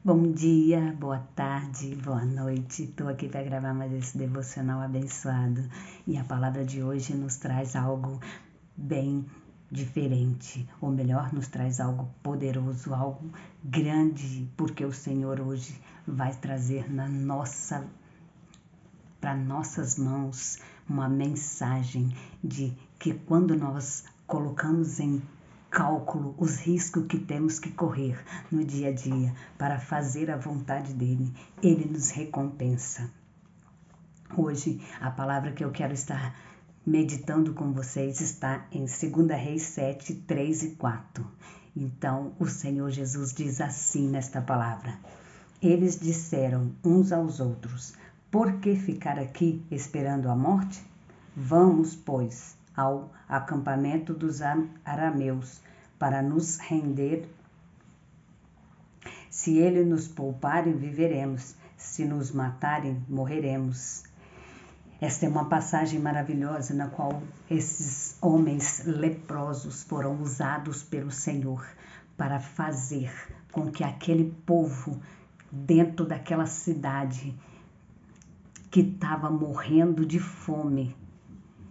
Bom dia, boa tarde, boa noite. Estou aqui para gravar mais esse devocional abençoado. E a palavra de hoje nos traz algo bem diferente, ou melhor, nos traz algo poderoso, algo grande, porque o Senhor hoje vai trazer para nossas mãos uma mensagem de que quando nós colocamos em cálculo os riscos que temos que correr no dia a dia para fazer a vontade dele, ele nos recompensa. Hoje, a palavra que eu quero estar meditando com vocês está em 2 Reis 7, 3 e 4. Então, o Senhor Jesus diz assim nesta palavra: Eles disseram uns aos outros: Por que ficar aqui esperando a morte? Vamos, pois, ao acampamento dos arameus, para nos render. Se eles nos pouparem, viveremos. Se nos matarem, morreremos. Esta é uma passagem maravilhosa na qual esses homens leprosos foram usados pelo Senhor para fazer com que aquele povo dentro daquela cidade que estava morrendo de fome,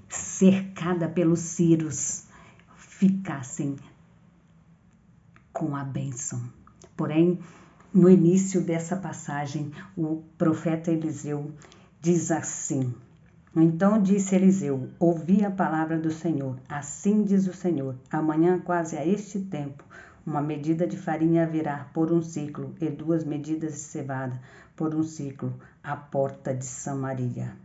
cercada pelos sírios, ficassem com a bênção. Porém, no início dessa passagem, o profeta Eliseu diz assim: Então disse Eliseu: Ouvi a palavra do Senhor. Assim diz o Senhor: Amanhã, quase a este tempo, uma medida de farinha haverá por um ciclo, e 2 medidas de cevada por um ciclo, à porta de Samaria.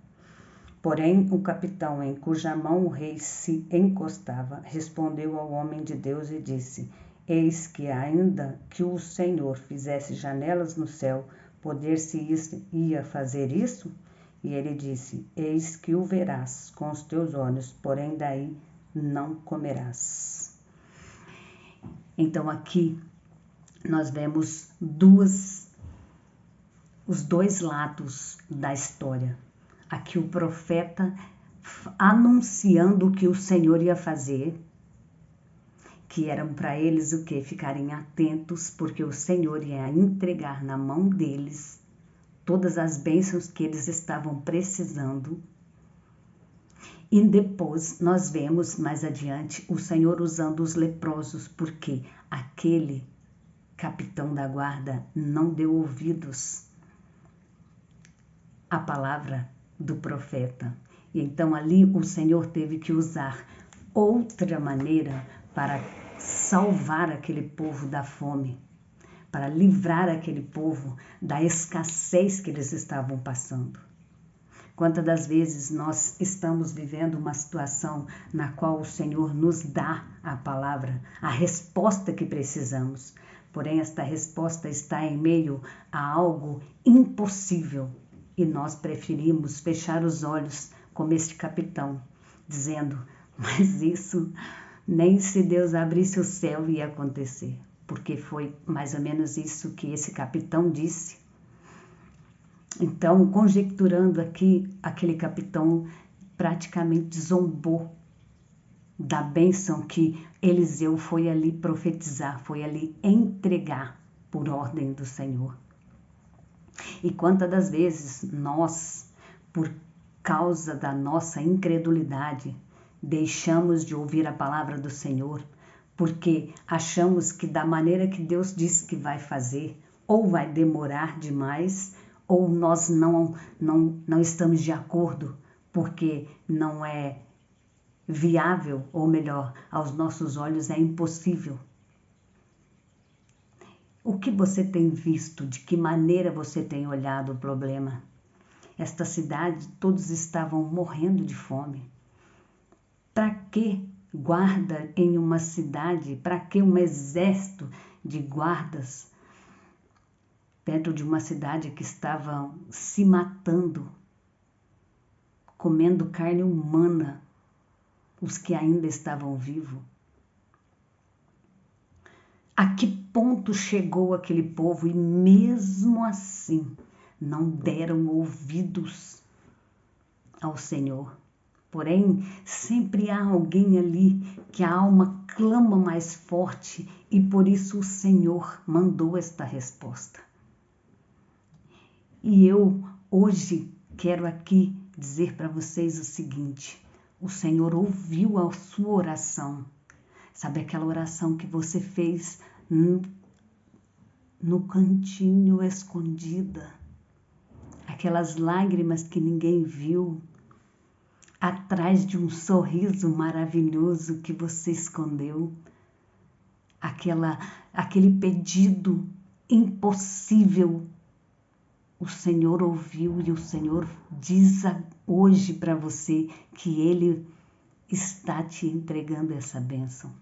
Porém, o capitão em cuja mão o rei se encostava, respondeu ao homem de Deus e disse: Eis que ainda que o Senhor fizesse janelas no céu, poder-se-ia fazer isso? E ele disse: Eis que o verás com os teus olhos, porém daí não comerás. Então aqui nós vemos os dois lados da história. Aqui o profeta anunciando o que o Senhor ia fazer, que eram para eles o quê? Ficarem atentos, porque o Senhor ia entregar na mão deles todas as bênçãos que eles estavam precisando. E depois nós vemos mais adiante o Senhor usando os leprosos, porque aquele capitão da guarda não deu ouvidos à palavra do profeta. E então ali o Senhor teve que usar outra maneira para salvar aquele povo da fome, para livrar aquele povo da escassez que eles estavam passando. Quantas das vezes nós estamos vivendo uma situação na qual o Senhor nos dá a palavra, a resposta que precisamos, porém esta resposta está em meio a algo impossível e nós preferimos fechar os olhos como este capitão, dizendo: mas isso nem se Deus abrisse o céu ia acontecer, porque foi mais ou menos isso que esse capitão disse. Então, conjecturando aqui, aquele capitão praticamente zombou da bênção que Eliseu foi ali profetizar, foi ali entregar por ordem do Senhor. E quantas das vezes nós, por causa da nossa incredulidade, deixamos de ouvir a palavra do Senhor, porque achamos que da maneira que Deus disse que vai fazer, ou vai demorar demais, ou nós não estamos de acordo, porque não é viável, ou melhor, aos nossos olhos é impossível. O que você tem visto? De que maneira você tem olhado o problema? Esta cidade, todos estavam morrendo de fome. Para que guarda em uma cidade? Para que um exército de guardas dentro de uma cidade que estavam se matando, comendo carne humana, os que ainda estavam vivos? A que ponto chegou aquele povo e mesmo assim não deram ouvidos ao Senhor? Porém, sempre há alguém ali que a alma clama mais forte e por isso o Senhor mandou esta resposta. E eu hoje quero aqui dizer para vocês o seguinte: o Senhor ouviu a sua oração. Sabe aquela oração que você fez no cantinho escondida? Aquelas lágrimas que ninguém viu, atrás de um sorriso maravilhoso que você escondeu, aquele pedido impossível. O Senhor ouviu e o Senhor diz hoje para você que Ele está te entregando essa bênção.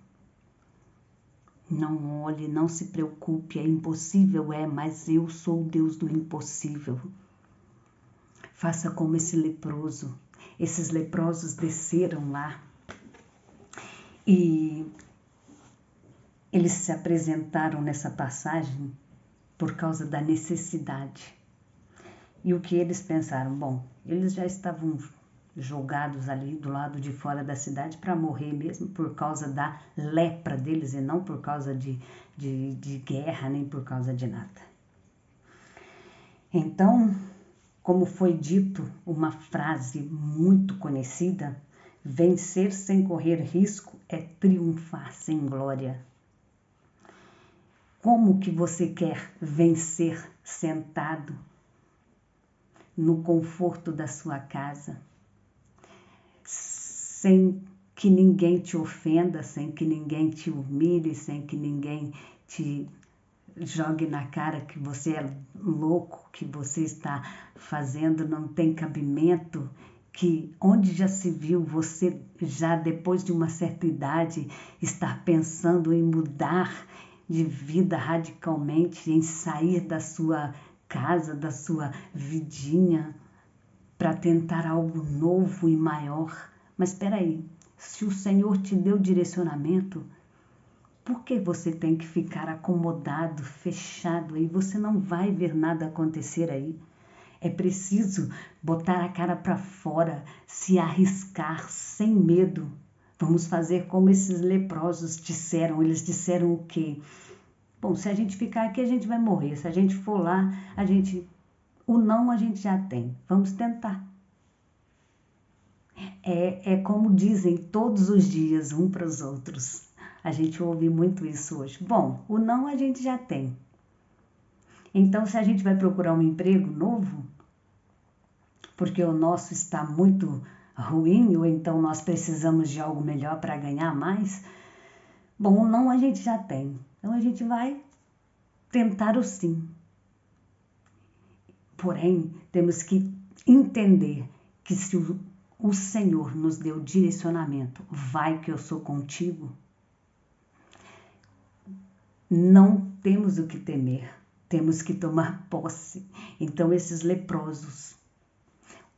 Não olhe, não se preocupe, é impossível, mas eu sou o Deus do impossível. Faça como esse leproso. Esses leprosos desceram lá e eles se apresentaram nessa passagem por causa da necessidade. E o que eles pensaram? Bom, eles já estavam jogados ali do lado de fora da cidade para morrer mesmo por causa da lepra deles e não por causa de guerra, nem por causa de nada. Então, como foi dito, uma frase muito conhecida, vencer sem correr risco é triunfar sem glória. Como que você quer vencer sentado no conforto da sua casa, sem que ninguém te ofenda, sem que ninguém te humilhe, sem que ninguém te jogue na cara que você é louco, que você está fazendo, não tem cabimento, que onde já se viu você já depois de uma certa idade estar pensando em mudar de vida radicalmente, em sair da sua casa, da sua vidinha para tentar algo novo e maior. Mas espera aí, se o Senhor te deu direcionamento, por que você tem que ficar acomodado, fechado aí? Você não vai ver nada acontecer aí. É preciso botar a cara para fora, se arriscar sem medo. Vamos fazer como esses leprosos disseram. Eles disseram o quê? Bom, se a gente ficar aqui, a gente vai morrer. Se a gente for lá, o não a gente já tem. Vamos tentar. É como dizem todos os dias um para os outros. A gente ouve muito isso hoje. Bom, o não a gente já tem. Então, se a gente vai procurar um emprego novo, porque o nosso está muito ruim, ou então nós precisamos de algo melhor para ganhar mais, bom, o não a gente já tem. Então, a gente vai tentar o sim. Porém, temos que entender que se o Senhor nos deu direcionamento, vai que eu sou contigo, não temos o que temer, temos que tomar posse. Então esses leprosos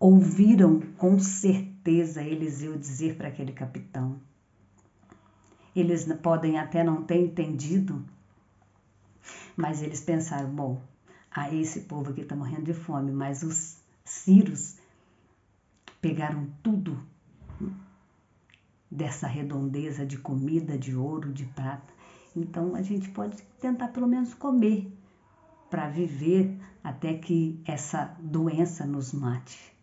ouviram com certeza Eliseu dizer para aquele capitão. Eles podem até não ter entendido, mas eles pensaram, bom, esse povo aqui está morrendo de fome, mas os sírios pegaram tudo dessa redondeza de comida, de ouro, de prata. Então a gente pode tentar pelo menos comer para viver até que essa doença nos mate.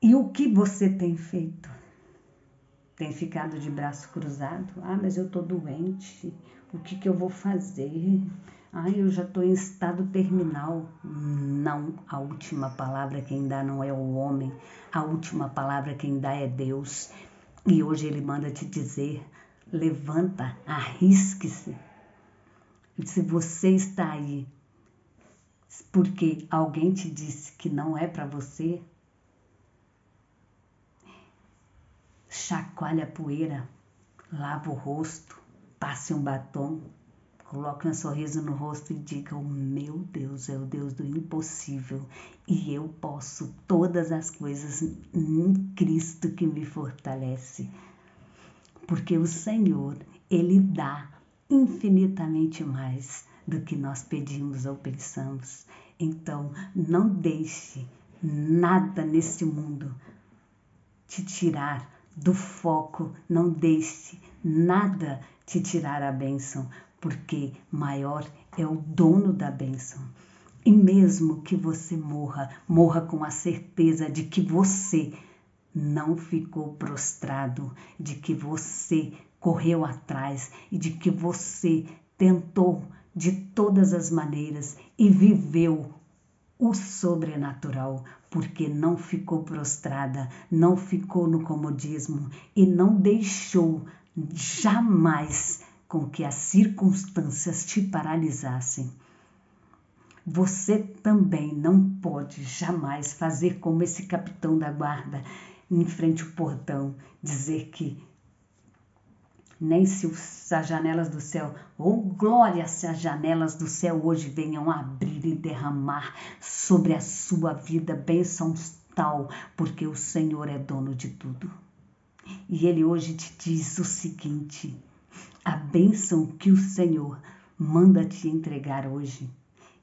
E o que você tem feito? Tem ficado de braço cruzado? Mas eu estou doente. O que eu vou fazer? Eu já estou em estado terminal. Não, a última palavra quem dá não é o homem. A última palavra quem dá é Deus. E hoje Ele manda te dizer, levanta, arrisque-se. Se você está aí porque alguém te disse que não é para você, chacoalhe a poeira, lava o rosto, passe um batom, coloque um sorriso no rosto e diga, o meu Deus é o Deus do impossível e eu posso todas as coisas em Cristo que me fortalece. Porque o Senhor, Ele dá infinitamente mais do que nós pedimos ou pensamos. Então, não deixe nada nesse mundo te tirar do foco, não deixe nada te tirar a bênção, porque maior é o dono da bênção. E mesmo que você morra, morra com a certeza de que você não ficou prostrado, de que você correu atrás e de que você tentou de todas as maneiras e viveu o sobrenatural, porque não ficou prostrada, não ficou no comodismo e não deixou jamais com que as circunstâncias te paralisassem. Você também não pode jamais fazer como esse capitão da guarda em frente ao portão, dizer que nem se as janelas do céu, ou glória se as janelas do céu hoje venham abrir e derramar sobre a sua vida bênçãos tal, porque o Senhor é dono de tudo. E Ele hoje te diz o seguinte, a bênção que o Senhor manda te entregar hoje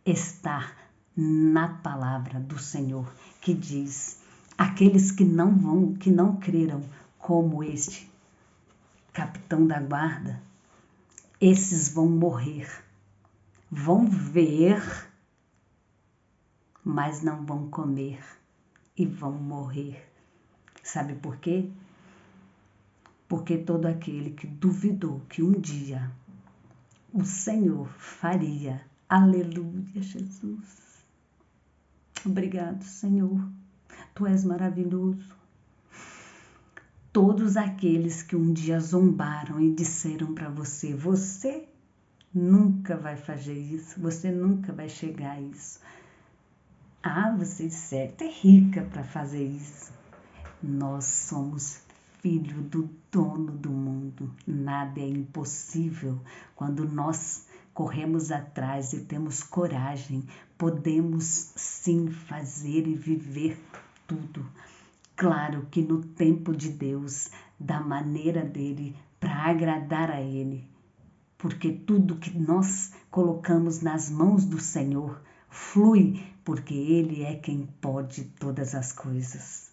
está na palavra do Senhor, que diz, aqueles que não creram como este capitão da guarda, esses vão morrer, vão ver, mas não vão comer e vão morrer. Sabe por quê? Porque todo aquele que duvidou que um dia o Senhor faria, aleluia, Jesus. Obrigado, Senhor, Tu és maravilhoso. Todos aqueles que um dia zombaram e disseram para você, você nunca vai fazer isso, você nunca vai chegar a isso. Ah, você certo é rica para fazer isso. Nós somos filho do dono do mundo. Nada é impossível. Quando nós corremos atrás e temos coragem, podemos sim fazer e viver tudo. Claro que no tempo de Deus, da maneira dele, para agradar a Ele. Porque tudo que nós colocamos nas mãos do Senhor flui, porque Ele é quem pode todas as coisas.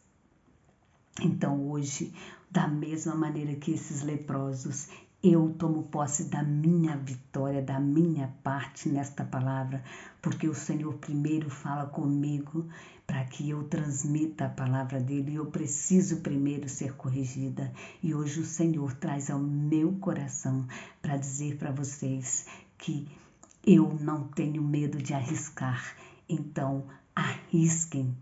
Então hoje, da mesma maneira que esses leprosos, eu tomo posse da minha vitória, da minha parte nesta palavra, porque o Senhor primeiro fala comigo para que eu transmita a palavra dele e eu preciso primeiro ser corrigida. E hoje o Senhor traz ao meu coração para dizer para vocês que eu não tenho medo de arriscar. Então, arrisquem.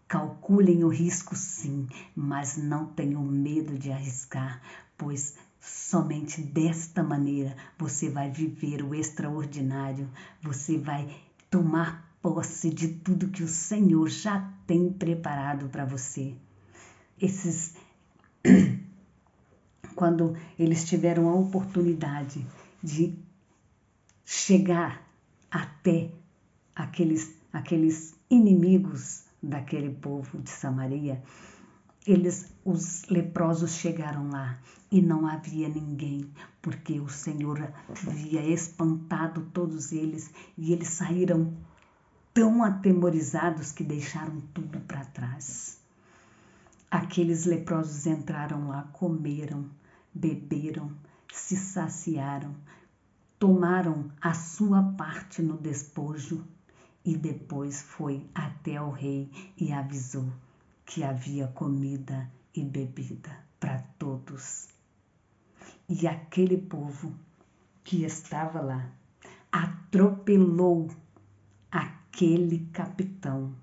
Calculem o risco sim, mas não tenham medo de arriscar, pois somente desta maneira você vai viver o extraordinário, você vai tomar posse de tudo que o Senhor já tem preparado para você. Quando eles tiveram a oportunidade de chegar até aqueles inimigos daquele povo de Samaria, os leprosos chegaram lá e não havia ninguém, porque o Senhor havia espantado todos eles e eles saíram tão atemorizados que deixaram tudo para trás. Aqueles leprosos entraram lá, comeram, beberam, se saciaram, tomaram a sua parte no despojo e depois foi até o rei e avisou que havia comida e bebida para todos. E aquele povo que estava lá atropelou aquele capitão.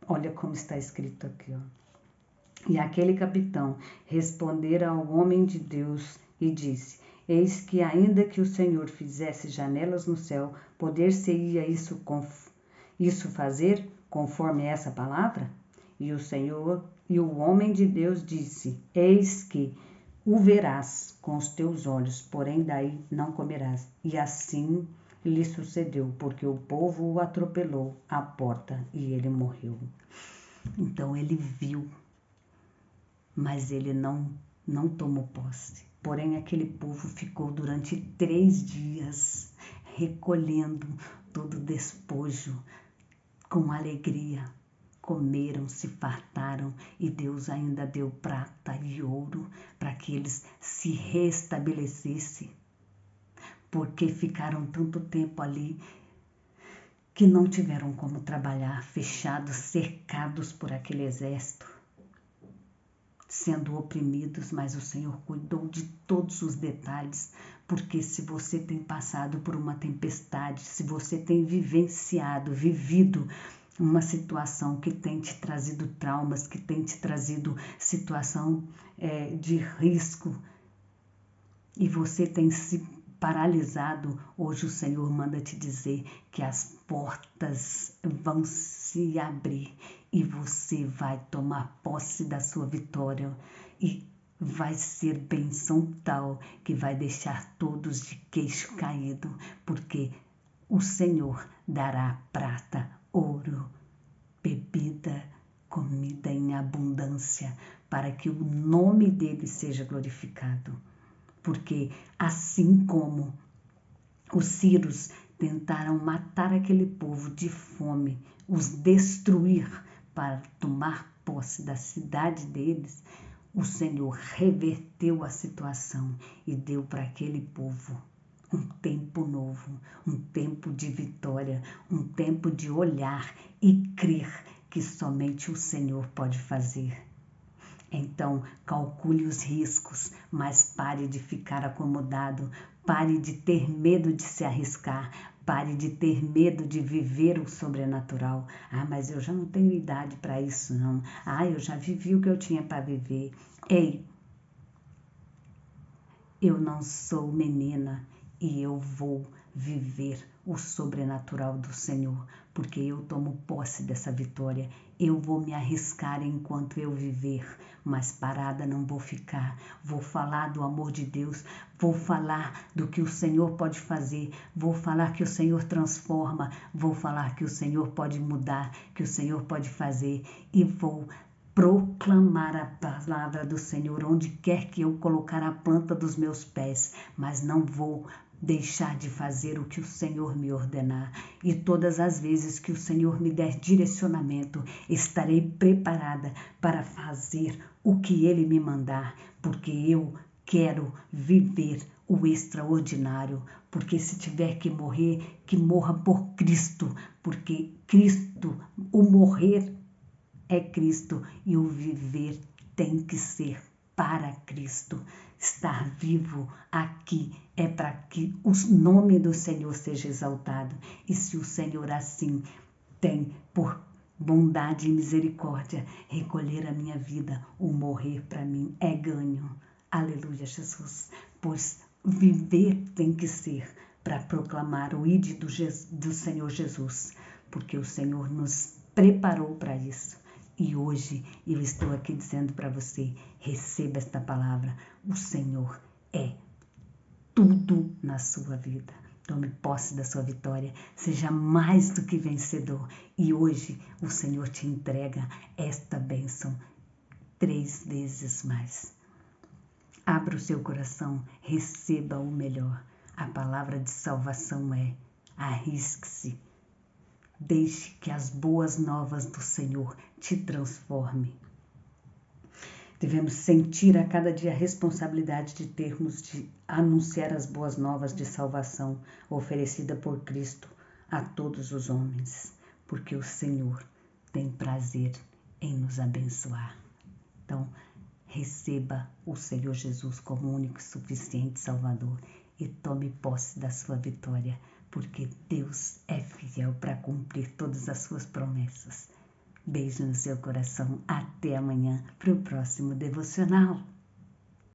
Olha como está escrito aqui, ó. E aquele capitão respondera ao homem de Deus e disse: eis que ainda que o Senhor fizesse janelas no céu, poder-se-ia isso fazer conforme essa palavra? E o homem de Deus disse: eis que o verás com os teus olhos, porém daí não comerás. E assim lhe sucedeu, porque o povo o atropelou à porta e ele morreu. Então ele viu, mas ele não tomou posse. Porém, aquele povo ficou durante 3 dias recolhendo todo o despojo com alegria. Comeram, se fartaram e Deus ainda deu prata e ouro para que eles se restabelecessem. Porque ficaram tanto tempo ali que não tiveram como trabalhar, fechados, cercados por aquele exército, sendo oprimidos, mas o Senhor cuidou de todos os detalhes, porque se você tem passado por uma tempestade, se você tem vivido uma situação que tem te trazido traumas, que tem te trazido situação de risco, e você tem se paralisado, hoje o Senhor manda te dizer que as portas vão se abrir e você vai tomar posse da sua vitória e vai ser bênção tal que vai deixar todos de queixo caído, porque o Senhor dará prata, ouro, bebida, comida em abundância, para que o nome dele seja glorificado. Porque assim como os sírios tentaram matar aquele povo de fome, os destruir para tomar posse da cidade deles, o Senhor reverteu a situação e deu para aquele povo um tempo novo, um tempo de vitória, um tempo de olhar e crer que somente o Senhor pode fazer. Então, calcule os riscos, mas pare de ficar acomodado, pare de ter medo de se arriscar, pare de ter medo de viver o sobrenatural. Ah, mas eu já não tenho idade para isso, não. Ah, eu já vivi o que eu tinha para viver. Ei, eu não sou menina e eu vou viver o sobrenatural do Senhor, porque eu tomo posse dessa vitória. Eu vou me arriscar enquanto eu viver, mas parada não vou ficar. Vou falar do amor de Deus, vou falar do que o Senhor pode fazer, vou falar que o Senhor transforma, vou falar que o Senhor pode mudar, que o Senhor pode fazer e vou proclamar a palavra do Senhor onde quer que eu colocar a planta dos meus pés, mas não vou deixar de fazer o que o Senhor me ordenar. E todas as vezes que o Senhor me der direcionamento, estarei preparada para fazer o que Ele me mandar, porque eu quero viver o extraordinário, porque se tiver que morrer, que morra por Cristo, porque Cristo, o morrer é Cristo e o viver tem que ser para Cristo. Estar vivo aqui é para que o nome do Senhor seja exaltado. E se o Senhor assim tem por bondade e misericórdia recolher a minha vida, o morrer para mim é ganho. Aleluia, Jesus. Pois viver tem que ser para proclamar o ide do Senhor Jesus, porque o Senhor nos preparou para isso. E hoje eu estou aqui dizendo para você, receba esta palavra. O Senhor é tudo na sua vida. Tome posse da sua vitória. Seja mais do que vencedor. E hoje o Senhor te entrega esta bênção 3 vezes mais. Abra o seu coração, receba o melhor. A palavra de salvação é: arrisque-se. Deixe que as boas novas do Senhor te transforme. Devemos sentir a cada dia a responsabilidade de termos de anunciar as boas novas de salvação oferecida por Cristo a todos os homens, porque o Senhor tem prazer em nos abençoar. Então, receba o Senhor Jesus como único e suficiente Salvador e tome posse da sua vitória, porque Deus é fiel para cumprir todas as suas promessas. Beijo no seu coração. Até amanhã para o próximo devocional.